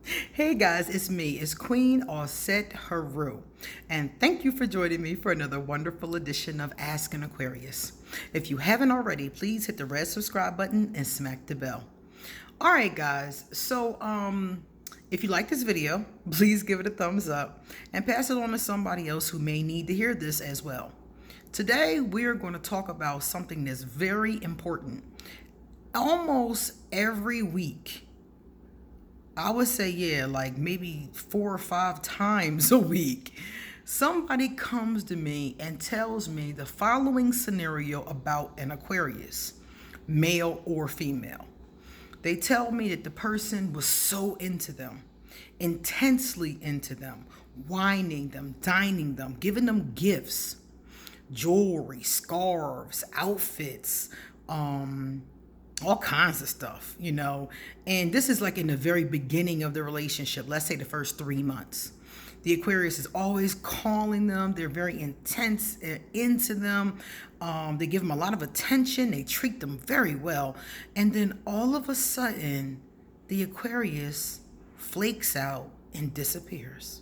Hey guys, it's me. It's Queen Osset Haru. And thank you for joining me for another wonderful edition of Ask an Aquarius. If you haven't already, please hit the red subscribe button and smack the bell. All right, guys. If you like this video, please give it a thumbs up and pass it on to somebody else who may need to hear this as well. Today, we're going to talk about something that's very important. Almost every week, I would say, yeah, like maybe 4 or 5 times a week, somebody comes to me and tells me the following scenario about an Aquarius, male or female. They tell me that the person was so into them, intensely into them, whining them, dining them, giving them gifts, jewelry, scarves, outfits, all kinds of stuff, And this is like in the very beginning of the relationship, let's say the first 3 months. The Aquarius is always calling them. They're very intense into them. They give them a lot of attention. They treat them very well. And then all of a sudden, the Aquarius flakes out and disappears.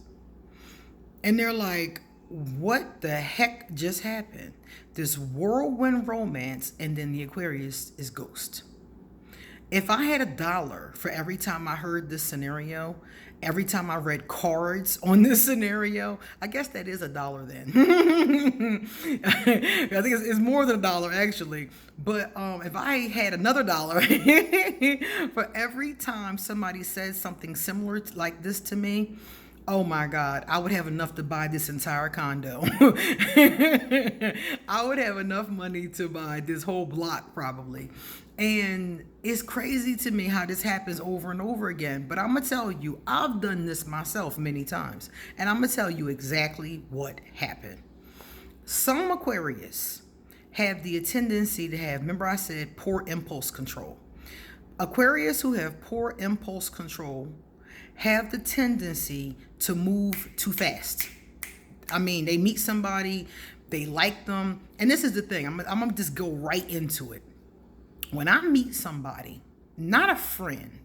And they're like, what the heck just happened? This whirlwind romance, and then the Aquarius is ghost. If I had $1 for every time I heard this scenario, every time I read cards on this scenario, I guess that is $1 then. I think it's more than $1 actually. But if I had another $1 for every time somebody says something similar like this to me, oh my God, I would have enough to buy this entire condo. I would have enough money to buy this whole block probably. And it's crazy to me how this happens over and over again. But I'm going to tell you, I've done this myself many times. And I'm going to tell you exactly what happened. Some Aquarius have the tendency to have, remember I said, poor impulse control. Aquarius who have poor impulse control have the tendency to move too fast. I mean, they meet somebody, they like them. And this is the thing, I'm going to just go right into it. When I meet somebody, not a friend,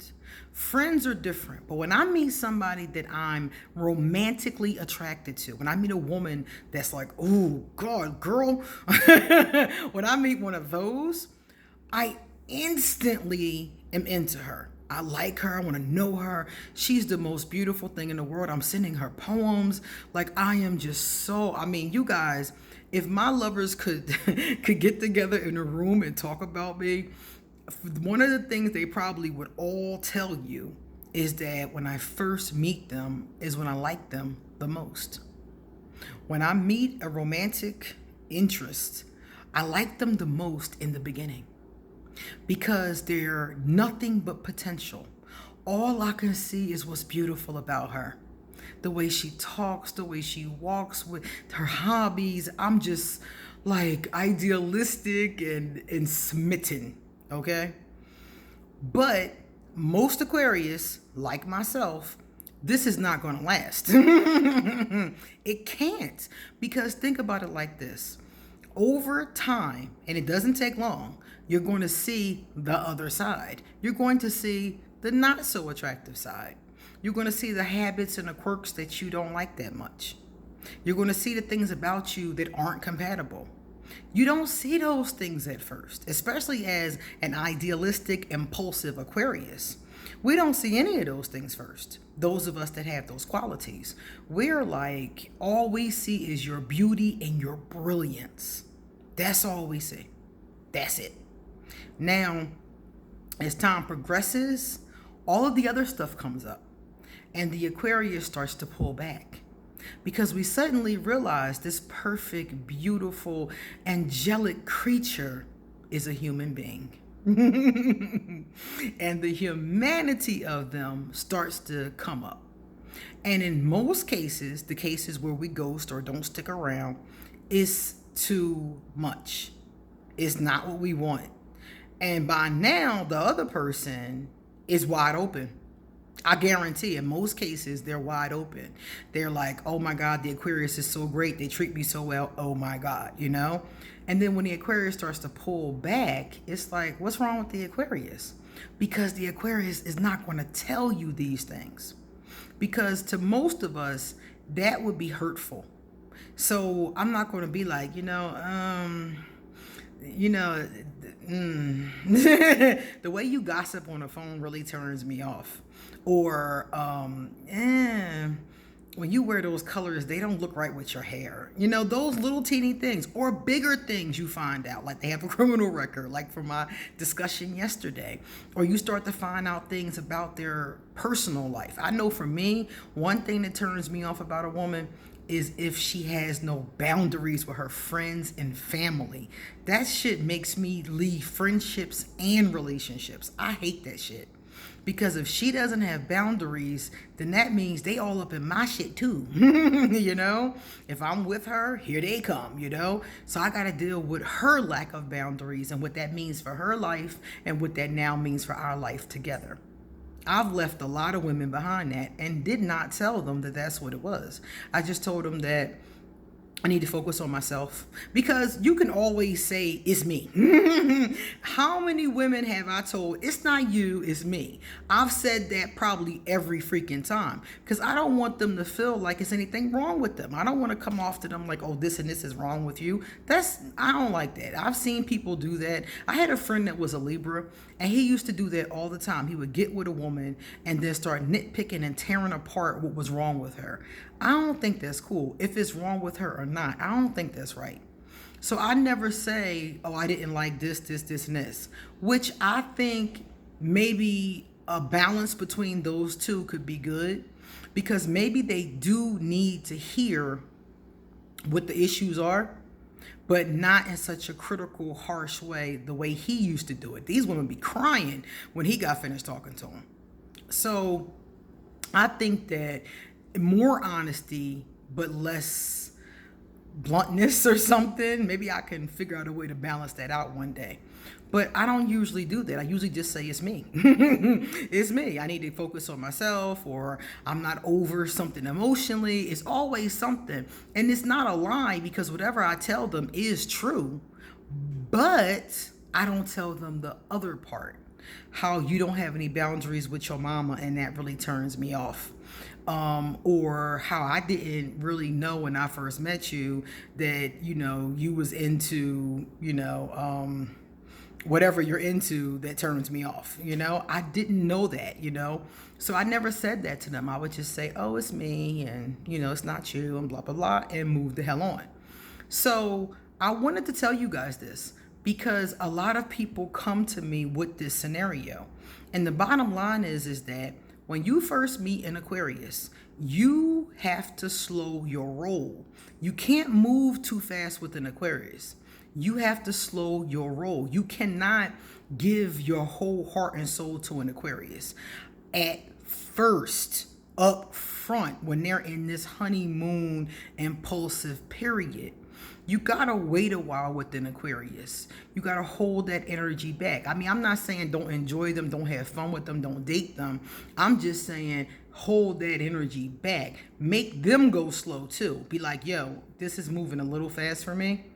friends are different, but when I meet somebody that I'm romantically attracted to, when I meet a woman that's like, oh, God, girl, when I meet one of those, I instantly am into her. I like her. I want to know her. She's the most beautiful thing in the world. I'm sending her poems. Like, I am just so, you guys, if my lovers could could get together in a room and talk about me, one of the things they probably would all tell you is that when I first meet them is when I like them the most. When I meet a romantic interest, I like them the most in the beginning because they're nothing but potential. All I can see is what's beautiful about her. The way she talks, the way she walks, with her hobbies. I'm just like idealistic and smitten, okay? But most Aquarius, like myself, this is not going to last. It can't, because think about it like this. Over time, and it doesn't take long, you're going to see the other side. You're going to see the not so attractive side. You're going to see the habits and the quirks that you don't like that much. You're going to see the things about you that aren't compatible. You don't see those things at first, especially as an idealistic, impulsive Aquarius. We don't see any of those things first. Those of us that have those qualities, we're like, all we see is your beauty and your brilliance. That's all we see. That's it. Now, as time progresses, all of the other stuff comes up and the Aquarius starts to pull back because we suddenly realize this perfect, beautiful, angelic creature is a human being. And the humanity of them starts to come up. And in most cases, the cases where we ghost or don't stick around, is too much. It's not what we want. And by now, the other person is wide open. I guarantee in most cases, they're wide open. They're like, oh my God, the Aquarius is so great. They treat me so well. Oh my God, you know? And then when the Aquarius starts to pull back, it's like, what's wrong with the Aquarius? Because the Aquarius is not going to tell you these things. because to most of us, that would be hurtful. So I'm not going to be like, you know, the way you gossip on the phone really turns me off. Or, when you wear those colors, they don't look right with your hair. Those little teeny things or bigger things you find out, like they have a criminal record, like from my discussion yesterday. Or you start to find out things about their personal life. I know for me, one thing that turns me off about a woman is if she has no boundaries with her friends and family. That shit makes me leave friendships and relationships. I hate that shit. Because if she doesn't have boundaries, then that means they all up in my shit too. If I'm with her, here they come, So I got to deal with her lack of boundaries and what that means for her life and what that now means for our life together. I've left a lot of women behind that and did not tell them that that's what it was. I just told them that I need to focus on myself, because you can always say it's me. How many women have I told it's not you, it's me? I've said that probably every freaking time, because I don't want them to feel like it's anything wrong with them. I don't want to come off to them like, oh, this and this is wrong with you. I don't like that. I've seen people do that. I had a friend that was a Libra, and he used to do that all the time. He would get with a woman and then start nitpicking and tearing apart what was wrong with her. I don't think that's cool. If it's wrong with her or not, I don't think that's right. So I never say, oh, I didn't like this, and this, which I think maybe a balance between those two could be good, because maybe they do need to hear what the issues are, but not in such a critical, harsh way, the way he used to do it. These women be crying when he got finished talking to them. So I think that more honesty, but less bluntness or something. Maybe I can figure out a way to balance that out one day. But I don't usually do that. I usually just say it's me. It's me. I need to focus on myself, or I'm not over something emotionally. It's always something. And it's not a lie, because whatever I tell them is true. But I don't tell them the other part. How you don't have any boundaries with your mama, and that really turns me off. Or how I didn't really know when I first met you that, you was into, whatever you're into, that turns me off. I didn't know that, so I never said that to them. I would just say, oh, it's me, and, it's not you, and blah, blah, blah, and move the hell on. So I wanted to tell you guys this, because a lot of people come to me with this scenario. And the bottom line is that when you first meet an Aquarius, you have to slow your roll. You can't move too fast with an Aquarius. You have to slow your roll. You cannot give your whole heart and soul to an Aquarius at first, up front, when they're in this honeymoon impulsive period. You gotta wait a while with an Aquarius. You gotta hold that energy back. I mean, I'm not saying don't enjoy them, don't have fun with them, don't date them. I'm just saying hold that energy back. Make them go slow too. Be like, yo, this is moving a little fast for me.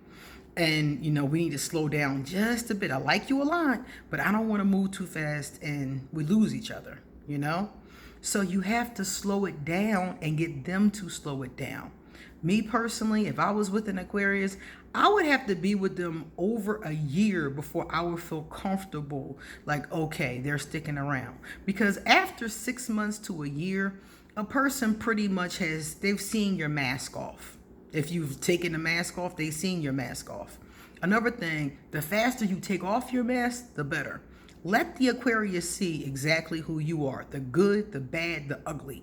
And, we need to slow down just a bit. I like you a lot, but I don't want to move too fast and we lose each other, So you have to slow it down and get them to slow it down. Me personally, if I was with an Aquarius, I would have to be with them over a year before I would feel comfortable, like, okay, they're sticking around. Because after 6 months to a year, a person pretty much they've seen your mask off. If you've taken the mask off, they've seen your mask off. Another thing, the faster you take off your mask, the better. Let the Aquarius see exactly who you are, the good, the bad, the ugly.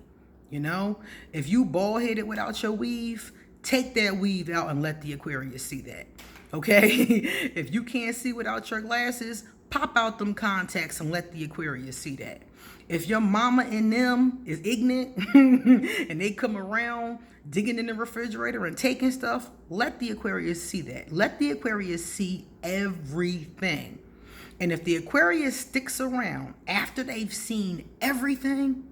If you bald-headed without your weave, take that weave out and let the Aquarius see that. Okay? If you can't see without your glasses, pop out them contacts and let the Aquarius see that. If your mama and them is ignorant and they come around digging in the refrigerator and taking stuff, let the Aquarius see that. Let the Aquarius see everything. And if the Aquarius sticks around after they've seen everything,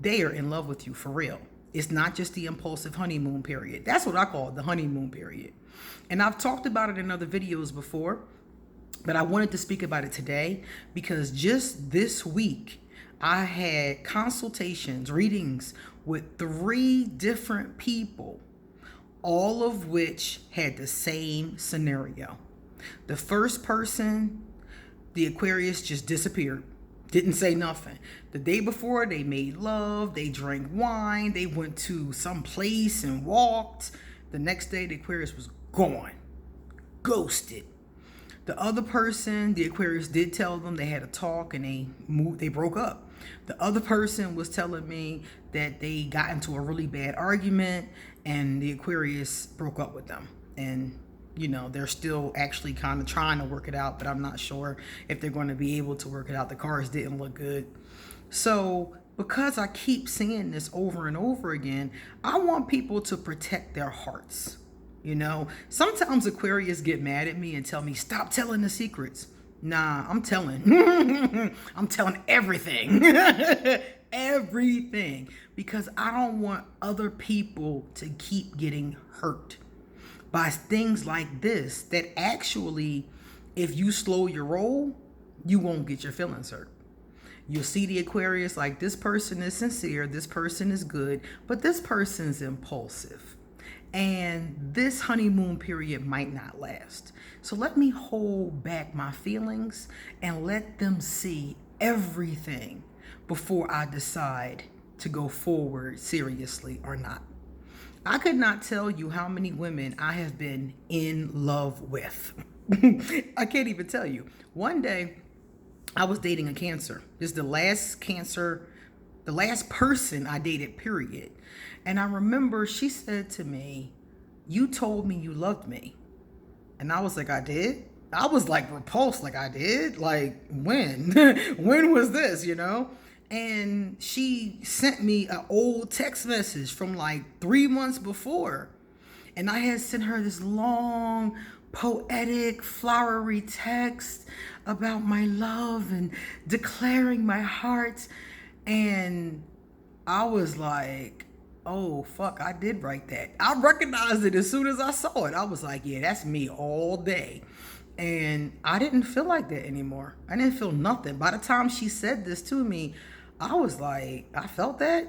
they are in love with you for real. It's not just the impulsive honeymoon period. That's what I call it, the honeymoon period. And I've talked about it in other videos before, but I wanted to speak about it today because just this week, I had consultations, readings with 3 different people, all of which had the same scenario. The first person, the Aquarius just disappeared, didn't say nothing. The day before, they made love, they drank wine, they went to some place and walked. The next day, the Aquarius was gone, ghosted. The other person, the Aquarius did tell them they had a talk and they broke up. The other person was telling me that they got into a really bad argument and the Aquarius broke up with them. And they're still actually kind of trying to work it out, but I'm not sure if they're going to be able to work it out. The cards didn't look good. So because I keep seeing this over and over again, I want people to protect their hearts. Sometimes Aquarius get mad at me and tell me, stop telling the secrets. Nah, I'm telling. I'm telling everything. Everything. Because I don't want other people to keep getting hurt by things like this that actually, if you slow your roll, you won't get your feelings hurt. You'll see the Aquarius like, this person is sincere, this person is good, but this person's impulsive. And this honeymoon period might not last. So let me hold back my feelings and let them see everything before I decide to go forward seriously or not. I could not tell you how many women I have been in love with. I can't even tell you. One day, I was dating a Cancer. This is the last person I dated, period. And I remember she said to me, you told me you loved me. And I was like, I did? I was like repulsed, like I did? Like when? When was this, And she sent me an old text message from like 3 months before. And I had sent her this long, poetic, flowery text about my love and declaring my heart. And I was like, oh, fuck, I did write that. I recognized it as soon as I saw it. I was like, yeah, that's me all day. And I didn't feel like that anymore. I didn't feel nothing. By the time she said this to me, I was like, I felt that.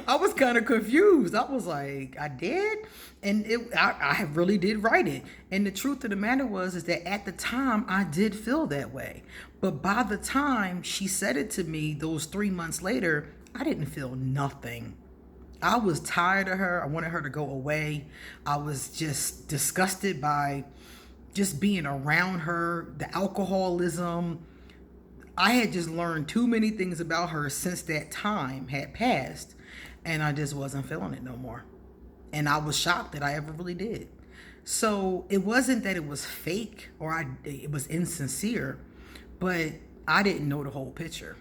I was kind of confused. I was like, I did? And I really did write it. And the truth of the matter is that at the time, I did feel that way. But by the time she said it to me, those 3 months later, I didn't feel nothing. I was tired of her. I wanted her to go away. I was just disgusted by just being around her, the alcoholism. I had just learned too many things about her since that time had passed, and I just wasn't feeling it no more. And I was shocked that I ever really did. So it wasn't that it was fake or it was insincere, but I didn't know the whole picture.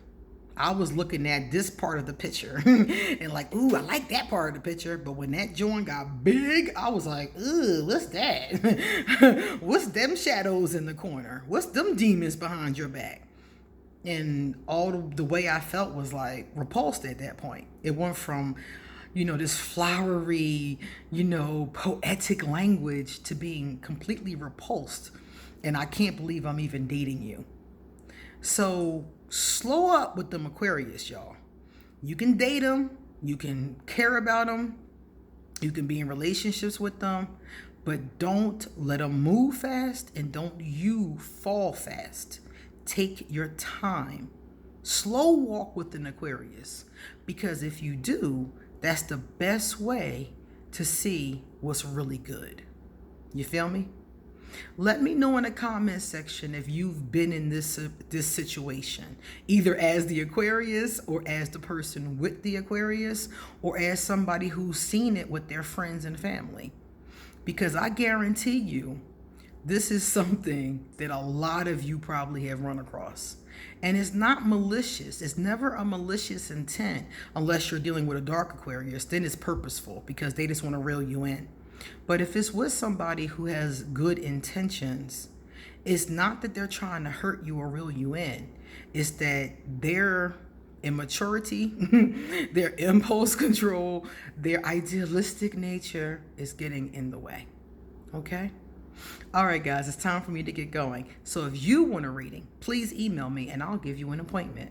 I was looking at this part of the picture and like, ooh, I like that part of the picture. But when that joint got big, I was like, ooh, what's that? What's them shadows in the corner? What's them demons behind your back? And all the way I felt was like repulsed at that point. It went from, this flowery, poetic language to being completely repulsed. And I can't believe I'm even dating you. So slow up with them Aquarius, y'all. You can date them. You can care about them. You can be in relationships with them. But don't let them move fast and don't you fall fast. Take your time. Slow walk with an Aquarius. Because if you do, that's the best way to see what's really good. You feel me? Let me know in the comment section if you've been in this situation, either as the Aquarius or as the person with the Aquarius or as somebody who's seen it with their friends and family. Because I guarantee you, this is something that a lot of you probably have run across. And it's not malicious. It's never a malicious intent unless you're dealing with a dark Aquarius. Then it's purposeful because they just want to reel you in. But if it's with somebody who has good intentions, it's not that they're trying to hurt you or reel you in. It's that their immaturity, their impulse control, their idealistic nature is getting in the way. Okay? All right, guys, it's time for me to get going. So if you want a reading, please email me and I'll give you an appointment.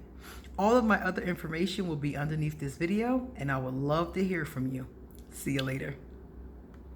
All of my other information will be underneath this video, and I would love to hear from you. See you later.